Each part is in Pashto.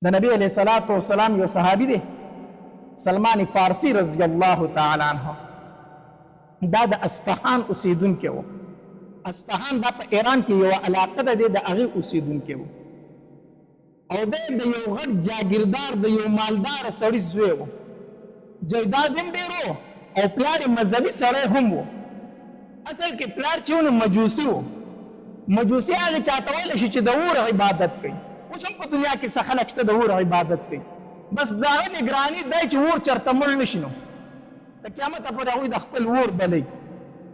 د نبی علیہ الصلوۃ والسلام یو صحابي دی سلمان فارسی رضی الله تعالی عنہ. دا د اصفهان اوسیدونکی و. اصفهان دا په ایران کې یو علاقه ده د هغې اوسیدونکی و او دی د یو غټ جاګیردار د یو مالدار سړي زوی و. جیداد هم ډېر و او پلار یې مذهبي سړی هم و. اصل کې پلار چې و نو مجوسي و. مجوسي هغې چاته ویلی شي چې د اور عبادت کوي. اوس هم په دنیا کې څه خلک شته د اور عبادت کوي، بس د هغه نګراني دی چې اور چېرته مړ نه شي نو د قیامته پورې هغوی د خپل اور بلوي،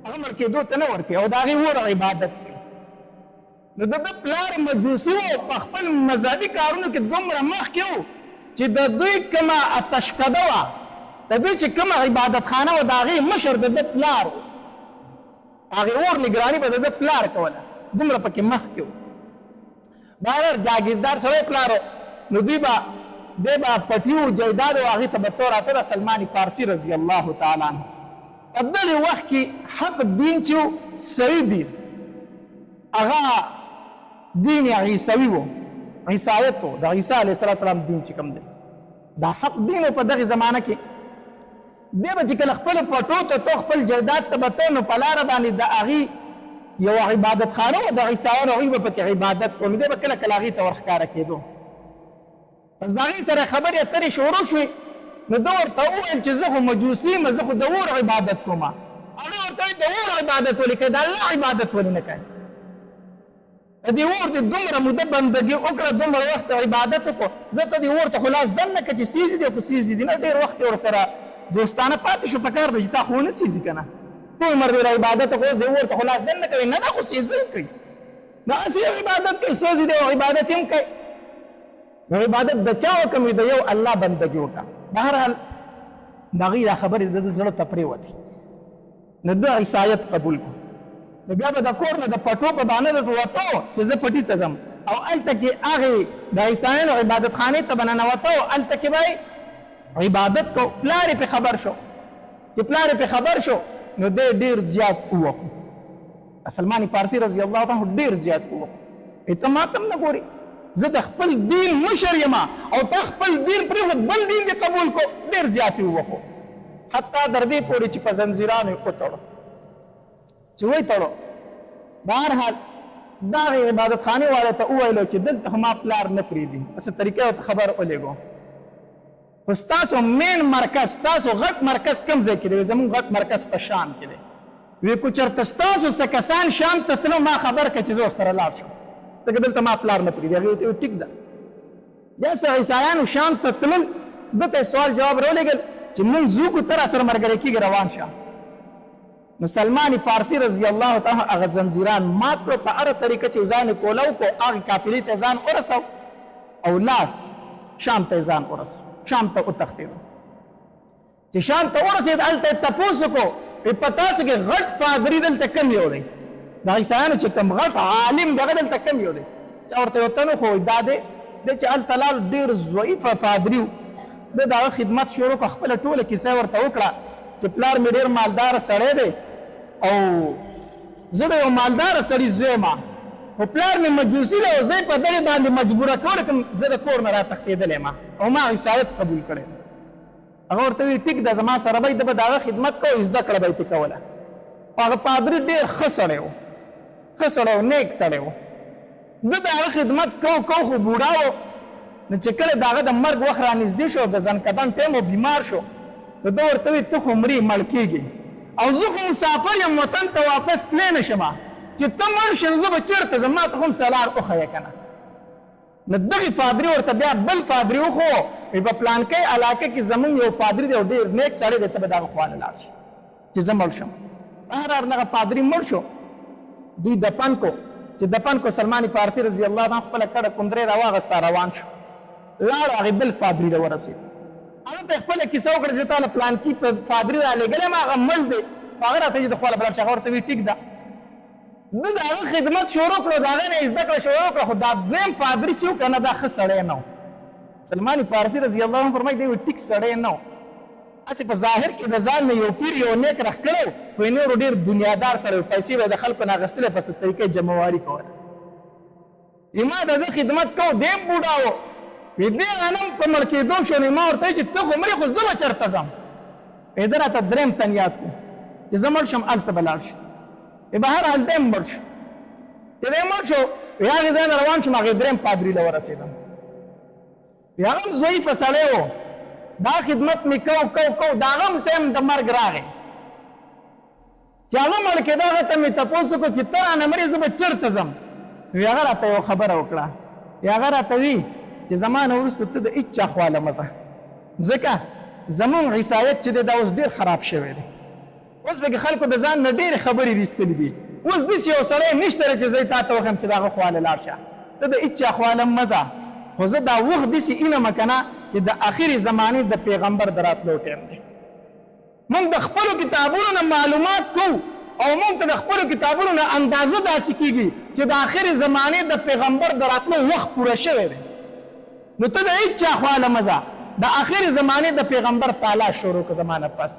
هغه مړ کېدو ته نه ورکوي او د هغې اور عبادت کوي. نو د ده پلار مجوسي و، په خپل مذهبي کارونو کې دومره مخکې و چې د دوی کومه اتشکده وه، د دوی چې کومه عبادتخانه وه د هغې مشر د ده پلار و. هغې اور نګراني به د ده پلار کوله، دومره پکې مخکې و. بهر جاګیردار سړی پلار و، نو دوی به دی به پټي و جیداد و هغې ته به تو راته د سلمان فارسي رضی الله تعالی عنه. په دغې وخت کې حق دین چې و صحیح دین هغه دین عیسوي و، عیسایت و، د عیسی علیه السلام دین چې کوم دی دا حق دین و. په دغې زمانه کې دی به چې کله خپلو پټو ته تو خپل جیداد ته به تو نو په لاره باندې د هغې یو عبادت خانه و د عیسایانو، هغوی به پکې عبادت کړو، نو دی به کله کله هغې ته ورښکاره کېدو. پس د هغې سره خبرې اترې شروع شوې، نو ده ورته وویل چې زه خو مجوسي یم، زه خو د اور عبادت کوم. هغې ورته وایي د اور عبادت ولې کوې، د الله عبادت ولې نه کوې؟ د دې اور دې دومره موده بندګي وکړه، دومره وخت عبادت وکړو، زه ته دې اور ته خو لاس دم نه کړه چې سیزي دي او په سیزي دي نه، ډېر وخت یې ورسره دوستانه پاتې شو. پکار ده چې تا خو ونه سیزي که نه، ټول عمر دې عبادت وکړو، اوس دې اور ته خو لاس دم نه کوي، نه ده خو سیزي کوي، داسې یو عبادت کوي، سوزي دی او عبادت هم کوي. نو عبادت د چا وکړم؟ د یو الله بندګي وکړه. بهرحال د هغې دا خبرې د ده زړه ته پرېوتې، نو ده عیسایت قبول کړو. نو بیا به د کور نه د پټو په بهانه درته وتو چې زه پټي ته ځم او هلته کې هغې د عیسایانو عبادتخانې ته به ننوته او هلته کې به عبادت کو. پلار یې پرې خبر شو، چې پلار یې پرې خبر شو نو دی ډېر زیات ووخو. سلمان فارسي رضی الله عنه ډېر زیات ووخو. ته ما ته هم نه ګورې، زه د خپل دین مشر یم او تا خپل دین پرېښود بل دین دې قبول کو. ډېر زیات یې ووخو، حتی تر دې پورې چې په زنځیرانو یې وتړو، چې وی تړو. بهرحال دغې عبادتخانې والا ته وویلو چې دلته خو ما پلار نه پرېږدي، په څه طریقه ورته خبر ولېږو. خو ستاسو مین مرکز، ستاسو غټ مرکز کوم ځای کې دی؟ زموږ غټ مرکز په شام کې دی. وی کو چېرته ستاسو څه کسان شام ته تلو ما خبر کړه چې زه ورسره لاړ شم، ځکه دلته ما پلار نه پرېږدي. هغې ورته ویل ټیک ده. بیا څه عیسایانو شام ته تلل، ده ته یې سوال جواب راولېږل چې مونږ ځو که ته راسره ملګری کېږي روان شه. نو سلمان فارسي رضی الله تعالی هغه زنځیران مات کړو، په هره طریقه چې ځان یې کوله وکړو، هغې قافلې ته ځان ورسو او لاړ شام ته ځان ورسو، شام ته وتښتېدو. چې شام ته ورسېد هلته یې تپوس وکړو په تاسو کې غټ پادري دلته کم یو دی، د عیسایانو چې کوم غټ عالم دی هغه دلته کم یو دی؟ چا ورته ویل ته نو خو دا دی چې هلته لاړ ډېر ضعیفه پادري و. ده د هغه خدمت شروع کړه، خپله ټوله کیسه یې ورته وکړه چې پلار مې ډېر مالداره سړی دی او زه د یو مالداره سړي زوی یم، خو پلار مې مجوسي دی او زه یې په دغې باندې مجبوره کولی کوم، زه د کور نه را تښتېدلی یم او ما عیسایت قبول کړی. هغه ورته ویل ټیک ده، زما سره به یې، ده به د هغه خدمت کوو، زده کړه به یې ترې کوله. هغه پادري ډېر ښه سړی و، ښه سړی و، نیک سړی و. ده د هغه خدمت کو خو بوډا و. نو چې کله د هغه د مرګ وخت را نږدې شو، د ځنکدن ټایم و، بیمار شو، نو ده ورته وایي ته خو مرې مړ کېږي او زه خو مسافر یم، وطن ته واپس تللی نه شم، چې ته مړ شې نو زه به چېرته ځم، ما ته خو هم څه لار وښیه که نه. نو دغې پادري ورته بیا بل پادري وښو، وایي په پلانکۍ علاقه کې زمونږ یو پادري دی او ډېر نیک سړی دی، ته به د هغه خواله لاړ شي چې زه مړ شم. بهرحال دغه پادري مړ شو، دوی دفن کو. چې دفن کو سلمان فارسي رضی الله عنه خپله کډه کندرې راواغسته روان شو، لاړ هغې بل پادري ته ورسېد. هغه ته یې خپله کیسه وکړه چې تا له پلانکي پادري رالېږلی یم، هغه مړ دی، هغه راته چې د خواله به لاړ شي. هغه ورته وایي ټیک ده. ده د هغه خدمت شروع کړو، د هغې نه یې زده کړه شروع کړه، خو دا دویم پادري چې و که نه دا ښه سړی نه و. سلمان فارسي رضی الله عنه فرمایي دی ټیک سړی نه و، هسې په ظاهر کې د ځان نه یو پیر یو نیک راښکلی و، خو یې نورو ډېر دنیادار سړی و، پیسې به یې د خلکو نه اخېستلې، په څه طریقه جمعواري کوله. ما د ده خدمت کو، دی هم بوډا و وی دې غنم په مړ کېدو شو نو ما ورته چې ته خو مرې خو زه به چېرته ځم ده راته درېیم تن یاد کړو چې زه مړ شم هلته به لاړ شم بهرحال دی هم مړ شو چې دی مړ شو وی هغې ځای نه روان شوم هغې درېیم پادري له ورسېدم وی هغه هم ضعیفه سړی و دا خدمت مې کو د هغه هم ټایم د مرګ راغی چې هغه مړ کېده هغه ته مې تپوس وکړو چې ته رانه مرې زه به چېرته ځم وی هغه راته یوه خبره وکړه هغه راته وي چې زما نه وروسته ته د هېچا خواله مه ځه ځکه زمونږ عیسایت چې دی دا اوس ډېر خراب شوی دی اوس پکې خلکو د ځان نه ډېرې خبرې ویستلي دي اوس داسې یو سړی نشته دی چې زه تا ته وښیم چې د هغه خواله لاړ شه ته د هېچا خواله مه ځه خو زه دا وخت داسې علم که نه چې د آخرې زمانې د پیغمبر د راتلو ټیم دی موږ د خپلو کتابونو نه معلومات کوو او موږ ته د خپلو کتابونو نه اندازه داسې کېږي چې د آخرې زمانې د پیغمبر د راتلو وخت پوره شوی دی نو ته د هېچا خواله مه ځه د آخرې زمانې د پیغمبر تعالی شروع که زمانه پس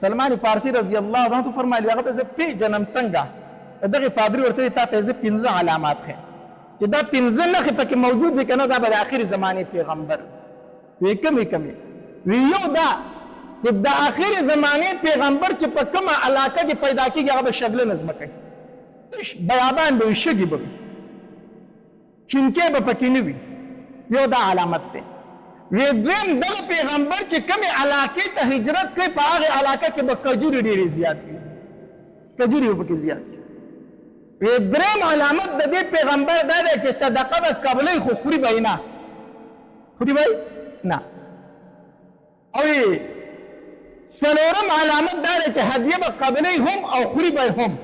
سلمان فارسی رضی الله عنه فرمایلی هغه ته زه پیژنم څنګه دغې پادري ورته وایي تا ته زه 15 علامات ښیم چې دا 15 نښې پکې موجود وي که نه دا به د آخرې زمانې پیغمبر وی کمې وی یو دا چې د آخرې زمانې پیغمبر چې په کومه علاقه کې پیدا کېږي هغه به شګلنه ځمکه وي بیابان به وي شګې به وي چینکې به پکې نه وي یو دا علامت دی وی دویم دغه پیغمبر چې کومې علاقې ته هجرت کوي په هغې علاقه کې به کجورې ډېرې زیات وي کجورې به پکې زیات وي وی درېیم علامت د دې پیغمبر دا دی چې صدقه به قبلوي خو خوري به یې نه خوري به یې نه او څلورم علامت دا دی چې هدیه به قبلوي هم او خوري به هم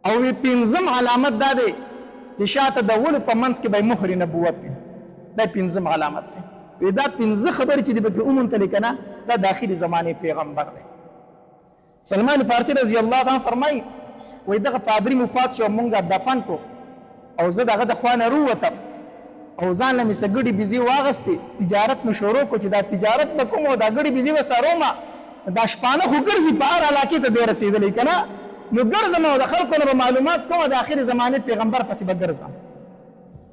او پنځم علامت دا دی چې شاته د ولو په منځ کې به مهر نبوت وي دا پنځم علامت دی وی دا 15 خبرې چې دی پکې وموندلې که نه دا د آخرې زمانې پیغمبر دی سلمان فارسی رضی الله عنه فرمایي وی دغه پادري مفات شو مونږ دفن کو او زه دغه د خوا نه رووتم او ځان له مې څه ګډې بيزي واغستې تجارت مې شروع کړو چې دا تجارت به کوم او دا ګډې بيزي به څارومه دا شپانه خو ګرځي په هر علاقې ته دی رسېدلی که نه نو ګرځم او د خلکو نه به معلومات کوم د آخرې زمانې پیغمبر پسې به ګرځم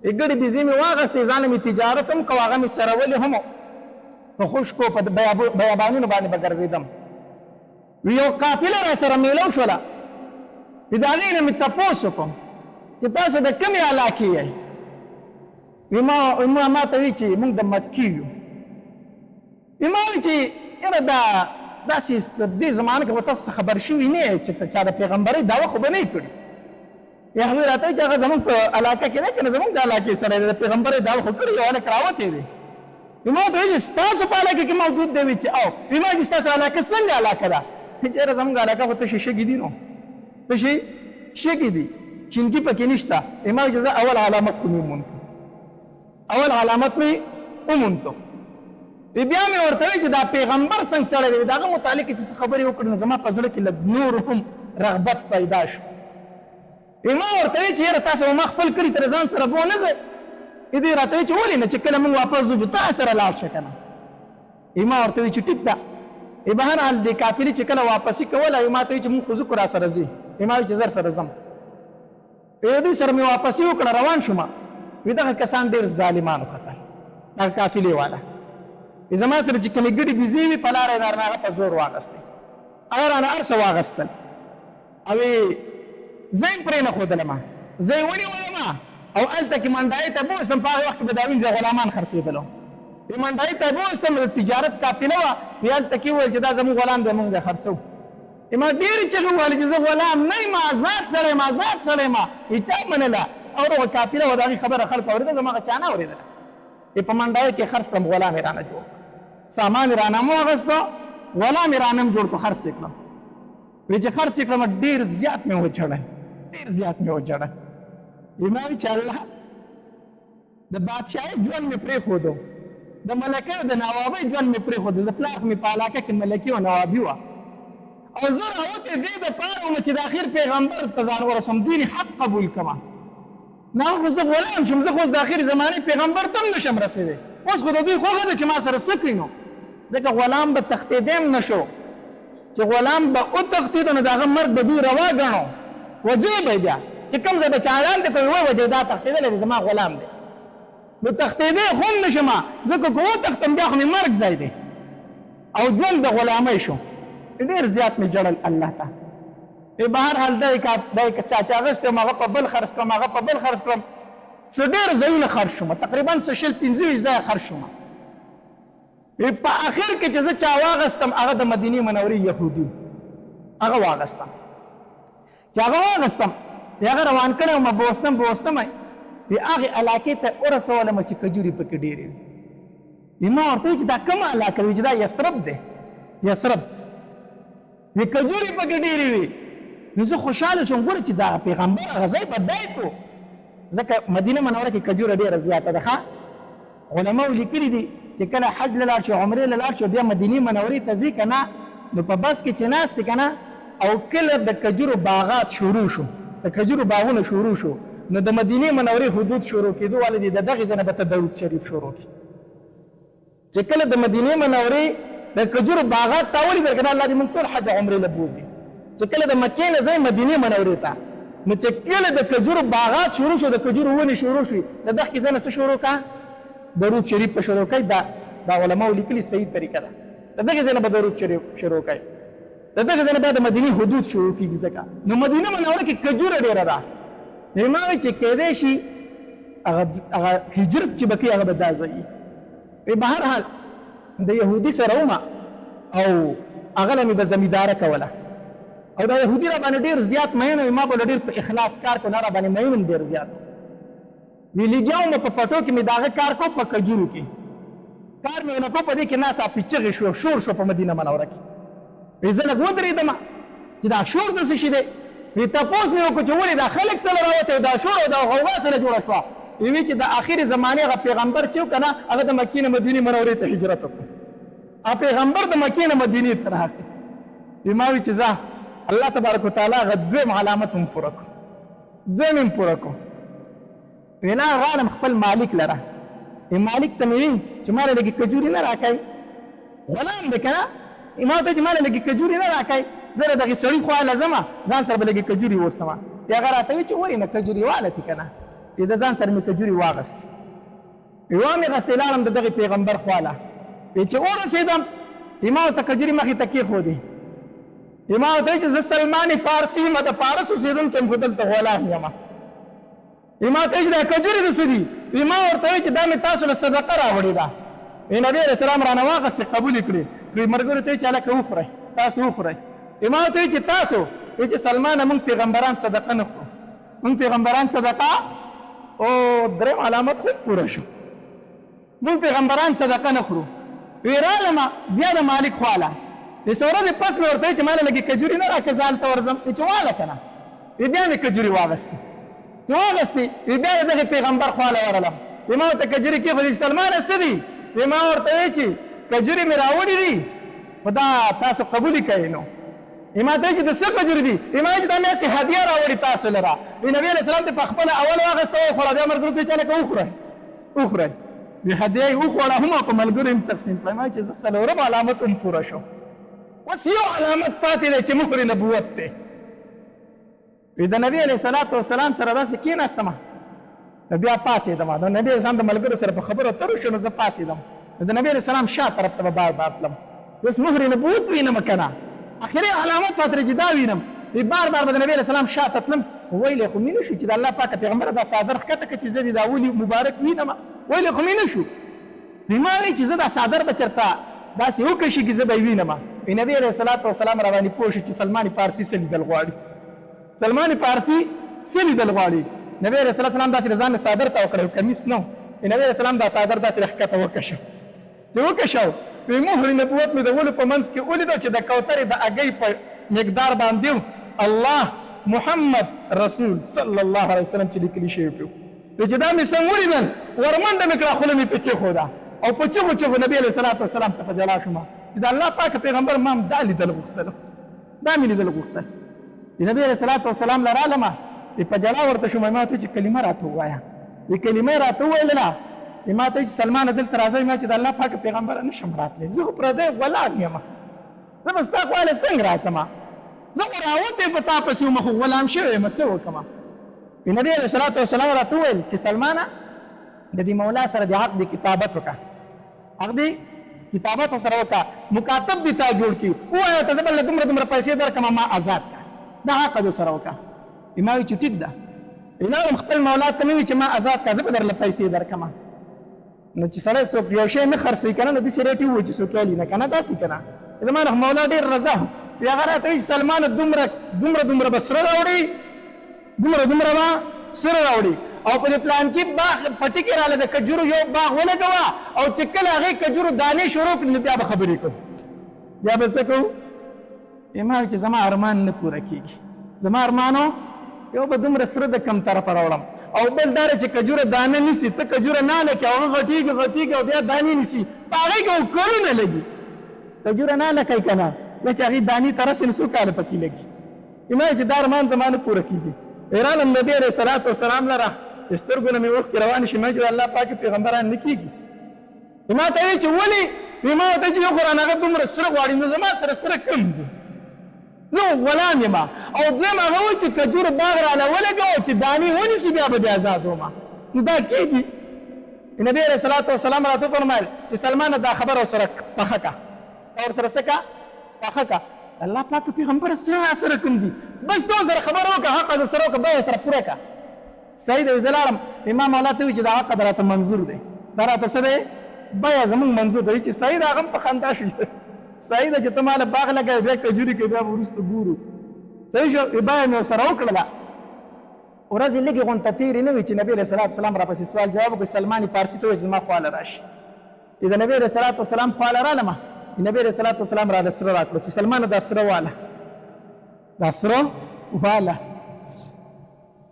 ګډې بيزي مې واغستې ځان مې تجارت هم کو هغه مې سرولې هم په خشکو په بیابانونو باندې به ګرځېدم وی یو قافله را سره میلو شوله د هغې نه مې تپوس وکړم چې تاسو د کومې علاقې یئ ما ته وی چې موږ د مکې یو ما وی چې یاره دا داسې دې زمانه کې به تاسو خبر شوي نه یې چې چا د پیغمبرۍ دعوه خو به نه یې کړي یا هغوی راته وایي چې هغه زموږ په علاقه کې دی که نه زموږ د علاقې سره دی د پیغمبرۍ دعوه خو کړي یو هلک راوتی دی ما ورته وایي چې ستاسو په علاقه کې موجود دی وی چې او ما چې ستاسو علاقه څنګه علاقه ده چې یاره زموږ علاقه خو تشې شګې دي نو تشې شګې دي چینکي پکې نشته ما وایي چې زه اول علامت خو مې وموندم اول علامت مې وموندم بیا مې ورته وایي چې دا پیغمبر څنګه سړی دی د هغه متعلق چې څه خبرې وکړې نو زما په زړه کې لږ نور هم رغبت پیدا شو ما ورته وایي چې یاره تاسو ما خپل کلي ته ځان سره به ونه ځئ دې راته وایي چې ولې نه چې کله موږ واپس ځو تا سره لاړ شه که نه ما ورته وایي چې ټیک ده بهرحال دې کافرې چې کله واپسي کوله ما ته وایي چې موږ خو ځکو را سره ځي ما وایي چې زر سره ځم دوی سره مې واپسي وکړه روان شوم وی دغه کسان ډېر ظالمان وختل دغه قافلې والا زما سره چې کومې ګډې بيزې وي په لاره یې رانه هغه په زور واغستې هغه رانه هر څه واغستل او زه یې پرې نه ښودلم زه یې ونیولم او هلته کې منډایي ته بوستم په هغه وخت کې به دا وینځه غلامان خرڅېدلو منډایي ته بوستم د تجارت قافله وه وی هلته کې وویل چې دا زموږ غلام دی موږ دی خرڅوو ما ډېرې چغې وویلې چې زه غلام نه یم آزاد سړی یم آزاد سړی یم چا منله او دغه قافله وه د هغې خبره خلکو اورېده زما هغه چا نه اورېدله په منډایي کې خرڅ کړم غلام یې رانه جوړ سامان یې رانه مو اخېسته غلام یې رانه هم جوړ کړو خرڅ یې کړم وی چې خرڅ یې کړم ډېر زیات مې وچړی ډېر زیات مې وچړی ما وی چې الله د بادشاهۍ ژوند مې پرېښودو د ملکۍ د نوابۍ ژوند مې پرېښودو د پلار مې په علاقه کې ملکي او نوابي وه او زه راوتې دې دپاره وم چې د اخر پیغمبر ته ځان ورسم دین حق قبول کړم نه خو زه غلام شم زه خو اوس د اخر زمانې پیغمبر ته هم نشم رسېدی اوس خو د دوی خوښه ده چې ما سره څه کړي نو ځکه غلام به تښتېدی هم نه شو چې غلام به وتښتېده نو د هغه مرګ به دوی روا ګڼو وجې به بیا چې کوم ځای به چاړان دی په یوه وجې دا تښتېدلی دی زما غلام دی نو تښتېدی خو هم نه شم ځکه که وتښتم بیا خو مې مرګ ځای دی او ژوند د غلامۍ شو ډېر زیات مې ژړل الله ته په هر حال دی که چا چې اغوستی وم هغه په بل خرڅ کړم هغه په بل خرڅ کړم څه ډېر ځایونه خرڅ شوم تقریبا څه 25 ځایه خرڅ شوم په آخر کې چې زه چا واغستم هغه د مدینې منورې یهودي هغه واغستم چې هغه واغستم هغه روان کړی وم بوستم هغې علاقې ته ورسولم چې کجورې پکې ډېرې وي ما ورته وایي چې دا کومه علاقه وي چې دا یثرب دی یثرب وي کجورې پکې ډېرې وي نو زه خوشحاله شوم ګوره چې دا پیغمبر هغه ځای بدای کړو ځکه مدینه منوره کې کجوره ډېره زیاته ده ښه علماو لیکلي دي چې کله حج له لاړ شو عمرې له لاړ شو بیا مدینې منورې ته ځي که نه نو په بس کې چې ناست که نه او کله د کجورو باغات شروع شو د کجورو باغونه شروع شو نو د مدینې منورې حدود شروع کېدو والا دي د دغې ځای نه به ته درود شریف شروع کړي چې کله د مدینې منورې د کجورو باغات تا ولیدل که نه الله دې موږ ټول حج عمرې له بوځي چې کله د مکې نه ځئ مدینې منورې ته نو چې کله د کجورو باغات شروع شو د کجورو ونې شروع شوي د دغې ځای نه څه شروع کړه درود شریف په شروع کوي دا علماو لیکلي صحیح طریقه ده د دغې ځای نه به درود شریف شروع کوي د دغې ځای نه بیا د مدینې حدود شروع کېږي ځکه نو مدینه منوره کې کجوره ډېره ده نو ما وایي چې کېدی شي هغه هجرت چې به کوي هغه به دا ځای وي به هر حال د یهودي سره ومه او هغه له مې به زمینداره کوله او دا یهودي را باندې ډېر زیات مین وي ما به له ډېر په اخلاص کار کو نه را باندې مین ډېر زیات وی لګیا وم په پټو کې مې د هغه کار کو په کجورو کې کار مې ونه کو په دې کې ناڅاپه چغې شو شور شو په مدینه منوره کې وی زه لږ ودرېدم چې دا شور د څه شي دی وی تپوس مې وکړو چې ولې دا خلک سره راوتی دا شور او دا غوغا سره جوړه شوه وی چې د آخرې زمانې هغه پیغمبر چې و که نه هغه د مکې نه مدینې منورې ته هجرت وکړو هغه پیغمبر د مکې نه مدینې ته راغی وی ما وی چې ځه الله تبارک وتعالی هغه دویم علامت هم پوره کړو دویم هم پوره کړو وینا غواړم خپل مالک لره مالک ته مې وي چې ما له لږې کجورې نه راکوي غلام دی که نه ما ته چې ما له لږې کجورې نه راکوي زه له دغې سړي خوا له ځمه ځان سره به لږې کجورې ووسمه هغه راته وایي چې ولې نه کجورې والتې که نه د ځان سره مې کجورې واغستې وامې غستې لاړم د دغې پیغمبر خوا له چې ورسېدم ما ورته کجورې مخې ته کېښودې ما ورته وایي چې زه سلمان فارسي یم د فارس اوسېدونکی یم خو دلته غلام یم ما ته وایي چې دا کجورې د څه دي ما ورته وایي چې دا مې تاسو له صدقه راوړې ده نبي علیه السلام رانه واخستې قبول یې کړې ملګرو ته وایي چې هلکه وخورئ تاسو وخورئ ما ورته وایي چې تاسو وایي چې سلمانه موږ پیغمبران صدقه نه خورو موږ پیغمبران صدقه او درېیم علامت خو پوره شو موږ پیغمبران صدقه نه خورو وی رالم بیا د مالک خواله د څه ورځې پس مې ورته وایي چې ما له لږې کجورې نه راکړه زه هلته ورځم چې واله که نه بیا مې کجورې واغستې چې واغستې بیا د دغې پیغمبر خواله ورغلم ما ورته کجورې کېښودې چې سلمانه څه دي ما ورته وایي چې کجورې مې راوړي دي خو دا تاسو قبول کوئ نو ما ته وایي چې د څه کجورې دي ما وایي چې دا مې هسې هدیه راوړي تاسو لره نبي علیه السلام ته په خپله اول واغسته وخوړه بیا ملګرو ته وایي چې هلکه وخورئ هدیه یې وخوړه هم او په ملګرو یې تقسیم کړه ما وایي چې زه څلورم علامت هم پوره شو اوس یو علامت پاتې دی چې مهر نبوت دی د نبي علیه السلام سره داسې کېناستم بیا پاڅېدم د نبي علیه السلام د ملګرو سره په خبرو اترو شو نو زه پاڅېدم د نبي علیه السلام شا طرف ته به بار بار تلم اوس مهر نبوت وینم که نه اخري علامت فاتره چې دا وینم بار بار به د نبي علیه السلام شا ته تلم ویلی خو مې نه شو چې د الله پاکه پیغمبره دا صادر ښکته کړه چې زه دې دا ولي مبارک وینم ویلی خو مې نه شو ما وایي چې زه دا صادر به چېرته داسې وکشي چې زه به یې وینم نبي علیه السلام را باندې پوه شو چې سلمان فارسي څه لیدل غواړي سلمان فارسي څه لیدل غواړي نبي علیه السلام داسې د ځان نه صادر ته وکړی کمیس نه نبي علیه السلام دا صادر داسې ښکته وکشه چې وکشو مهر نبوت مې د ولو په منځ کې ولیدو چې د کوترې د اګۍ په مقدار باندې الله محمد رسول صلی الله علیه وسلم چې لیکلي شوي پرې چې دا مې څنګه ولیدل ورمنډه مې کړه خوله مې پې کېښوده او په چغو چغو نبي علیه السلام ته په جلا شوم چې د الله پاکه پیغمبر ما هم دا لیدل غوښتل دا مې لیدل غوښتل د نبي علیه السلام له رالمه په جلا ورته شوم ما ته چې کلمه راته ووایه د کلمه یې راته وویلله ما ته چې سلمانه دلته راځئ ما چې د الله پاکه پیغمبره نه شم راتلی زه خو پردی غلام یم زه به ستا خواله څنګه راسم زه خو راوتی په تا پسې وم خو غلام شوی یم څه وکړم نبي علیه السلام راته وویل چې سلمانه د دې مولا سره د عقد کتابت وکړه عقد کتابت سره وکړه مکاتب دې تا جوړ کړي ووایه ته زه به له دومره پیسې درکړم ما آزاد کړه دا عقد سره وکړه ما وایي چې ټیک ده لاړم خپل مولا ته مې وایي چې ما آزاد کړه زه به درله پیسې درکړم نو چې سړی څوک یو شی نه خرڅوي که نه نو داسې ریټ یې ووایي چې څوک یالي نه که نه داسې که نه زما نه مولا ډېر رضا بیا هغه راته وایي چې سلمانه دومره به سره راوړي دومره به سره راوړي او په دې پلان کې باغ پټي کې راله د کجورو یو باغ ولګوه او چې کله هغې کجورو دانې شروع کړي نو بیا به خبرې کوو بیا به څه کوو ما وایي چې زما ارمان نه پوره کېږي زما ارمانو یو به دومره سره د کم طرفه راوړم او بل دا چې کجوره دانه نیسي ته کجوره نه لکې او هغه غټېږي او بیا دانې نیسي په هغې کې خو کلونه لګي کجوره نه لکئ که نه بیا چې هغې دانې ته رسي نو څو کاله پکې لګي ما وایي چې دا ارمان زما نه پوره کېږي رالم نبي علیه الصلاة والسلام لره د سترګو نه مې اوښکې روانې شي ما چې د الله پاک پیغمبران نه کېږي ما ته وایي چې ولې ما ورته چې یو خو رانه هغه دومره سره غواړي نو زما سره سره کم دي زه غلام یم او دویم هغه وایي چې کجورو باغ راله ولګوه چې دانې ونیسي بیا به دې ازاد ومه نو دا کېږي نبي علیه الصلاة والسلام راته وفرمایل چې سلمانه دا خبره ورسره پخه کړه دا ورسره څه کړه پخه کړه الله پاک پیغمبر سره کوم دي بس تو سره خبر وکړه حق زه سره وکړه بیا سره پوره کړه صحیح دی زه لاړم امام مولا ته وایي چې دا حق راته منظور دی دا راته څه دی بیا زمونږ منظور دی چې صحیح ده هغه هم په خندا شو صحیح ده چې ته ماله باغ لګوې بیا کجوري کوې بیا به وروسته ګورو صحیح شو بیا مې ورسره وکړله ورځې لږې غونته تېرې نه وي چې نبي علیه صلات وسلام راپسې سوال جواب وکړي سلمان فارسي ته وایي چې زما خواله راشي چې د نبي علیه صلات وسلام خواله رالمه نبی علیه صلات وسلام را سره راکړو چې سلمانه دا سره واله دا سره واله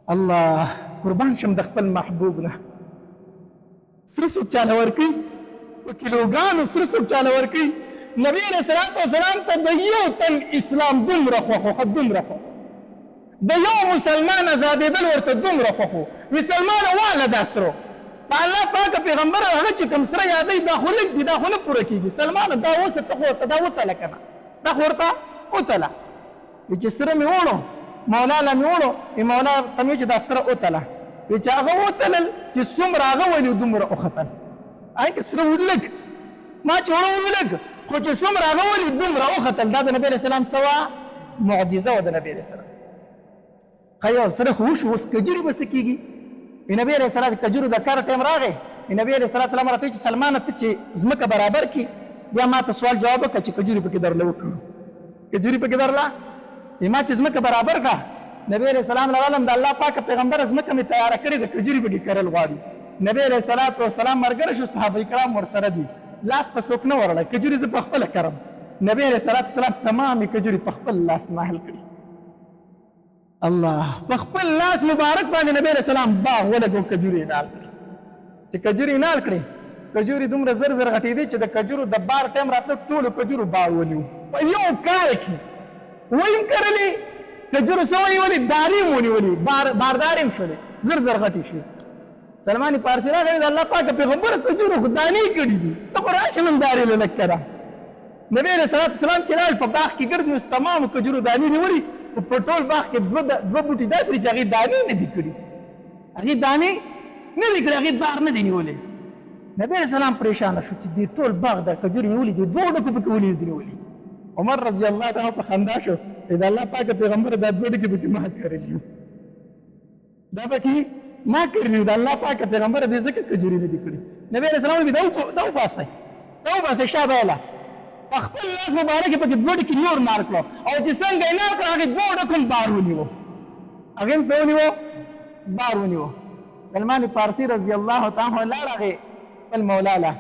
الله قربان شم د خپل محبوب نه سره څوک چاله ورکوي په کیلوګانو سره څوک چاله ورکوي نبی علیه صلات وسلام ته د یو تن اسلام دومره خوښ و دومره خوښ د یو مسلمان ازادېدل ورته دومره خوښ و وي سلمانه واله دا سره الله پاک پیغمبر هغه چې کوم سره یادوي دا خو لږ دي دا خو نه پوره کېږي سلمانه دا اوس ته خو ورته دا وتله که نه دا خو ورته وتله وي چې سره مې وړو مولا له مې وړو مولا ته مې چې دا سره وتله وي چې هغه وتلل چې څومره هغه ولي دومره وختل هغې کې سره ولږ ما چې وړو ولږ خو چې څومره هغه ولي دومره وختل دا د نبي علیه السلام څه وه معجزه وه د نبي علیه السلام ښه یو سره خو وشو اوس کجوري به څه کېږي نبی علیه السلام کجورو د کار ټایم راغی نبی علیه السلام راته وایي چې سلمانه ته چې ځمکه برابر کړي بیا ما ته سوال جواب وکړه چې کجوري پکې درله وکړو کجوري پکې درله ما چې ځمکه برابر کړه نبی علیه السلام راغلم د الله پاک پیغمبر ځمکه مې تیاره کړې ده کجوري پکې کرل غواړي نبی علیه السلام ملګری شو صحابه کرام ورسره دي لاس په څوک نه وړله کجوري زه په خپله کرم نبی علیه السلام تمامې کجوري په خپل لاس ناحل کړي الله په خپل لاس مبارک باندې نبی علیه السلام باغ ولګو کجوري نال کړي چې کجوري نال کړي کجوري دومره زر زر غټېدې چې د کجورو د بار ټایم راتله ټولو کجورو باغ ونیو په یو کال کې ویم کرلې کجورو څه ونیولې دارې م ونیولې باردارې م شولې زر زر غټې شوې سلمان فارسي راغلی د الله پاک پیغمبره کجورو خو دانې کړي دي ته خو راشه نن دارې له لږ کړه نبی علیه السلام چې لاړ په باغ کې ګرځي اوس تمامو کجورو دانې نیولي په ټول باغ کې دوه بوټي داسې دي چې هغې دانې نه دي کړي هغې دانې نه دي کړي هغې بار نه دي نیولې نبی علیه السلام پریشانه شو چې دې ټول باغ د کجورې نیولي دي دوه ډکو پکې ولې دي نیولي عمر رضی الله تعالی په خندا شو د الله پاک پیغمبر دا دوه ډکې پکې ما کرلي وو دا پکې ما کرلي وو د الله پاک پیغمبر دې ځکه کجورې نه دي کړي نبی علیه السلام وایي دا وباسئ شا بیله په خپل لاس مبارک پکې دوه ډکې نور مار کړو او چې څنګه یې نار کړو هغې دوه ډکو هم بار ونیو هغې هم څه ونیو بار ونیو سلمان فارسي رضی الله تعالی عنه لاړ هغې خپل مولا له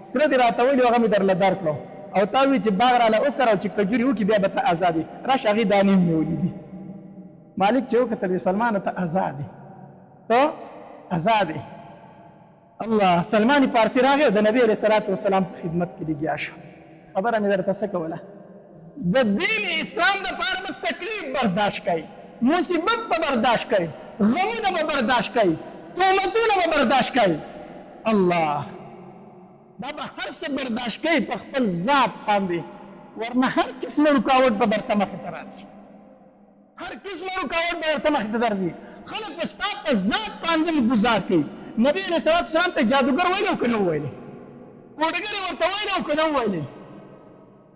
سره دې راته ویلي هغه مې درله درکړو او تا وی چې باغ راله وکړه او چې کجوري وکړي بیا به ته ازاد یې راشه هغې دانې مې نیولي دي مالک چې وکتل سلمانه ته ازاد یې ته ازاد یې الله سلمان فارسي راغی او د نبي علیه الصلاة والسلام په خدمت کې لګیا شو خبره مې درته څه کوله د دین اسلام دپاره به تکلیف برداشت کوي مصیبت به برداشت کوي غمونه به برداشت کوي تهمتونه به برداشت کوي الله دا به هر څه برداشت کوي په خپل ذات باندې ورنه هر قسمه رکاوټ به درته مخې ته راځي هر قسمه رکاوټ به درته مخې ته درځي خلک به ستا په ذات باندې ګزار کوي نبی علیہ الصلوۃ والسلام ته جادوګر ویل او کنه ویل کوډګر ورته ویل او کنه ویل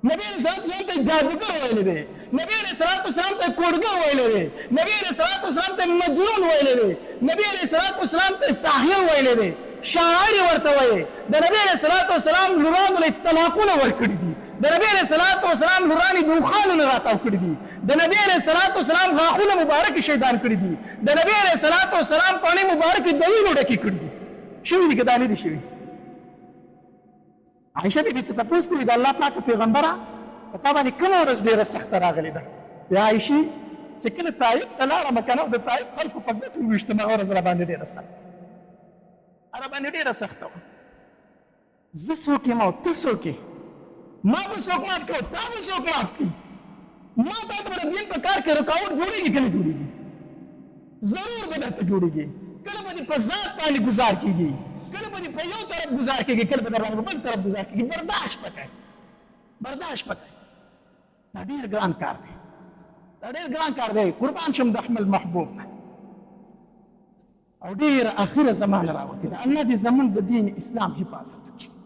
نبی علیہ الصلوۃ والسلام ته جادوګر ویل دی نبی علیہ الصلوۃ والسلام ته کوډګر ویل دی نبی علیہ الصلوۃ والسلام ته مجنون ویل دی نبی علیہ الصلوۃ والسلام ته ساحر ویل دی شاعر ورته ویل د نبی علیہ الصلوۃ والسلام لورانو له طلاقونه ورکړي دي د نبی علیہ الصلوۃ والسلام لورانی دوخانونه راتاو کړي دي د نبی علیہ الصلوۃ والسلام غاښونه مبارک شیطان کړي دي د نبی علیہ الصلوۃ والسلام پانی مبارک دوینو ډکې کړي دي شوي دي که دا نه دي شوي عائشه بیبي ته تپوس کوي د الله پاک پیغمبره په تا باندې کومه ورځ ډېره سخته راغلې ده یا عایشې چې کله طایف ته لاړم که نه د طایف خلکو په ګټو وویشتم هغه ورځ راباندې ډېره سخته راباندې ډېره سخته وه زه څوک یم او ته څوک یې ما به څوک مات کړو تا به څوک مات کړي ما تا ته به د دین په کار کې رکاوټ جوړېږي که نه جوړېږي ضرور به درته جوړېږي کله به دې په ذات باندې ګزار کېږي کله به دې په یو طرف ګزار کېږي کله به در باندې په بل طرف ګزار کېږي برداشت پکای برداشت پکای دا ډېر ګران کار دی دا ډېر ګران کار دی قربان شم د احمد محبوب نه او ډېره اخره زمانه راوتې ده الله دې زموږ د دین اسلام حفاظت وکړي